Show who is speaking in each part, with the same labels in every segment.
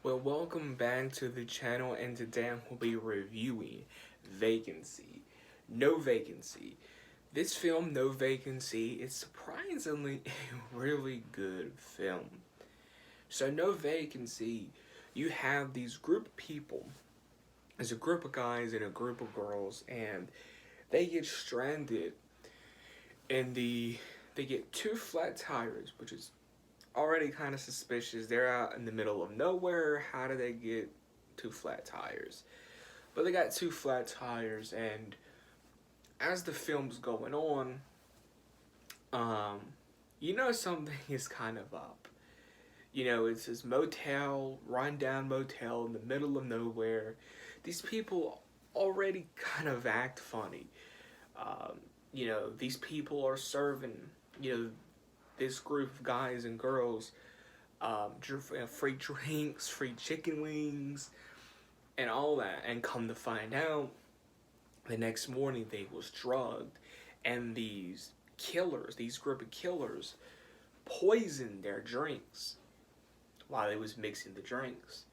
Speaker 1: Well, welcome back to the channel, and today we'll be reviewing Vacancy. No Vacancy. This film, No Vacancy, is surprisingly a really good film. So, No Vacancy, you have these group of people. There's a group of guys and a group of girls, and they get stranded in they get two flat tires, which is already kind of suspicious. They're out in the middle of nowhere. How do they get two flat tires? But they got two flat tires, and as the film's going on, um, something is kind of up. It's this motel, rundown motel in the middle of nowhere. These people already kind of act funny. These people are serving, you know, this group of guys and girls free drinks, free chicken wings, and all that. And come to find out, the next morning they was drugged, and these group of killers, poisoned their drinks while they was mixing the drinks.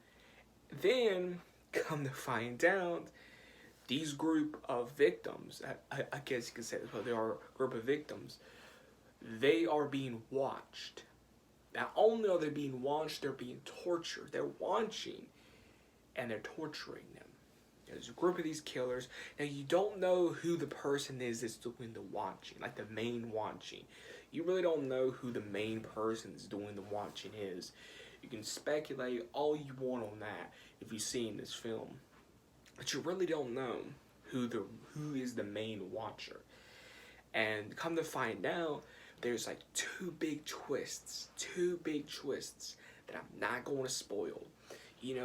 Speaker 1: Then, come to find out, these group of victims, I guess you could say that's what they are, a group of victims, they are being watched. Not only are they being watched, they're being tortured. They're watching and they're torturing them. There's a group of these killers. Now, you don't know who the person is that's doing the watching, like the main watching. You really don't know who the main person that's doing the watching is. You can speculate all you want on that if you've seen this film, but you really don't know who is the main watcher. And come to find out, there's like two big twists that I'm not going to spoil.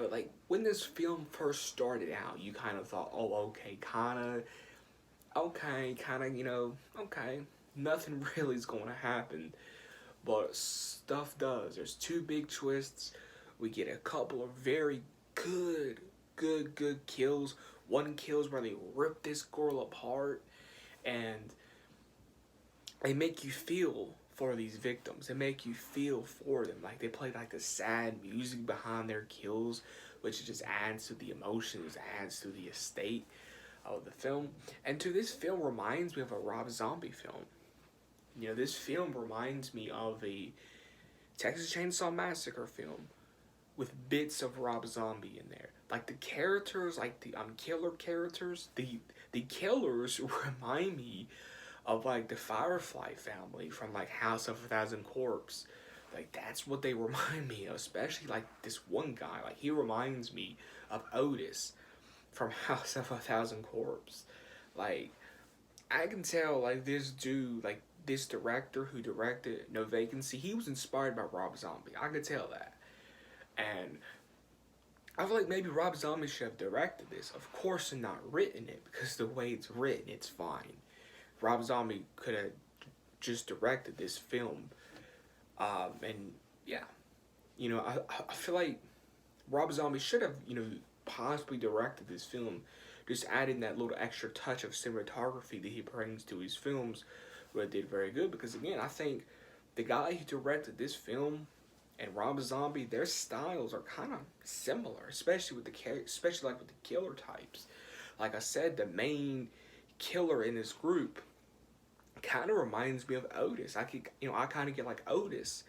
Speaker 1: Like when this film first started out, you kind of thought, oh, okay, okay, nothing really is going to happen. But stuff does. There's two big twists. We get a couple of very good kills. One kills where they rip this girl apart, and they make you feel for these victims. They make you feel for them. Like they play like the sad music behind their kills, which just adds to the emotions, adds to the estate of the film. And this film reminds me of a Rob Zombie film. This film reminds me of a Texas Chainsaw Massacre film with bits of Rob Zombie in there. Like the characters, like the killer characters, the killers remind me of like the Firefly family from like House of a Thousand Corpse. Like that's what they remind me of, especially like this one guy. Like he reminds me of Otis from House of a Thousand Corpse. Like I can tell like this dude, like this director who directed No Vacancy, he was inspired by Rob Zombie. I could tell that. And I feel like maybe Rob Zombie should have directed this. Of course, not written it, because the way it's written, it's fine. Rob Zombie could have just directed this film. And yeah, I feel like Rob Zombie should have, possibly directed this film, just adding that little extra touch of cinematography that he brings to his films, but it did very good. Because again, I think the guy who directed this film and Rob Zombie, their styles are kind of similar, especially with the killer types. Like I said, the main killer in this group kind of reminds me of Otis. I kind of get like Otis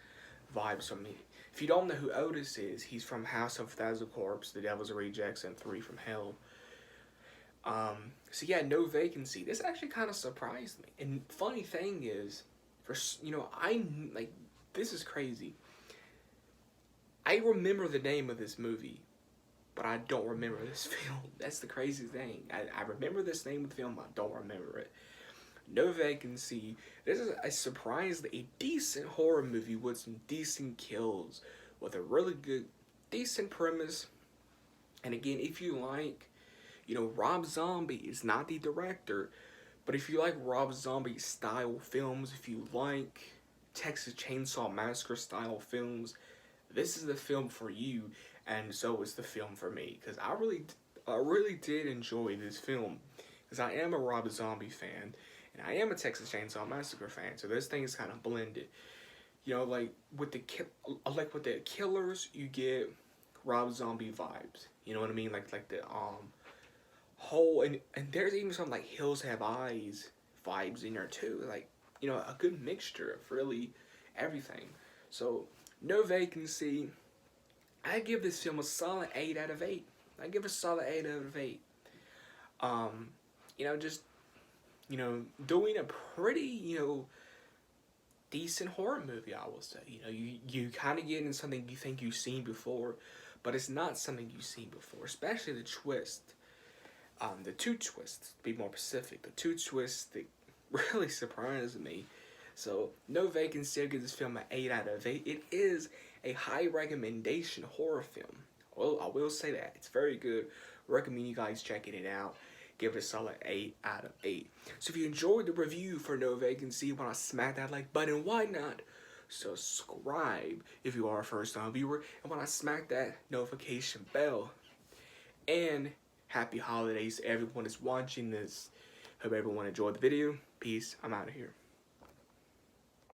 Speaker 1: vibes from me. If you don't know who Otis is, he's from House of Thousand Corpse, The Devil's Rejects, and 3 from Hell. So yeah, No Vacancy. This actually kind of surprised me. And funny thing is, this is crazy. I remember the name of this movie, but I don't remember this film. That's the crazy thing. I remember this name of the film, but I don't remember it. No Vacancy. This is a surprisingly a decent horror movie with some decent kills, with a really good, decent premise. And again, if you like, Rob Zombie is not the director, but if you like Rob Zombie style films, if you like Texas Chainsaw Massacre style films, this is the film for you, and so is the film for me, because I really did enjoy this film, because I am a Rob Zombie fan, and I am a Texas Chainsaw Massacre fan, so this thing is kind of blended. Like with the killers, you get Rob Zombie vibes. You know what I mean? Like the whole, and there's even some like Hills Have Eyes vibes in there too. Like, you know, a good mixture of really everything. So No Vacancy. I give this film a solid 8 out of 8. I give it a solid 8 out of 8. Um, you know, just, you know, doing a pretty, you know, decent horror movie, I will say. You know, you kind of get in something you think you've seen before, but it's not something you've seen before, especially the twist. The two twists, to be more specific, the two twists that really surprised me. So, No Vacancy, I give this film an 8 out of 8. It is a high recommendation horror film. Well, I will say that. It's very good. Recommend you guys checking it out. Give it a solid 8 out of 8. So if you enjoyed the review for No Vacancy, want to smack that like button, why not subscribe if you are a first time viewer, and want to smack that notification bell. And happy holidays to everyone that's watching this. Hope everyone enjoyed the video. Peace. I'm out of here.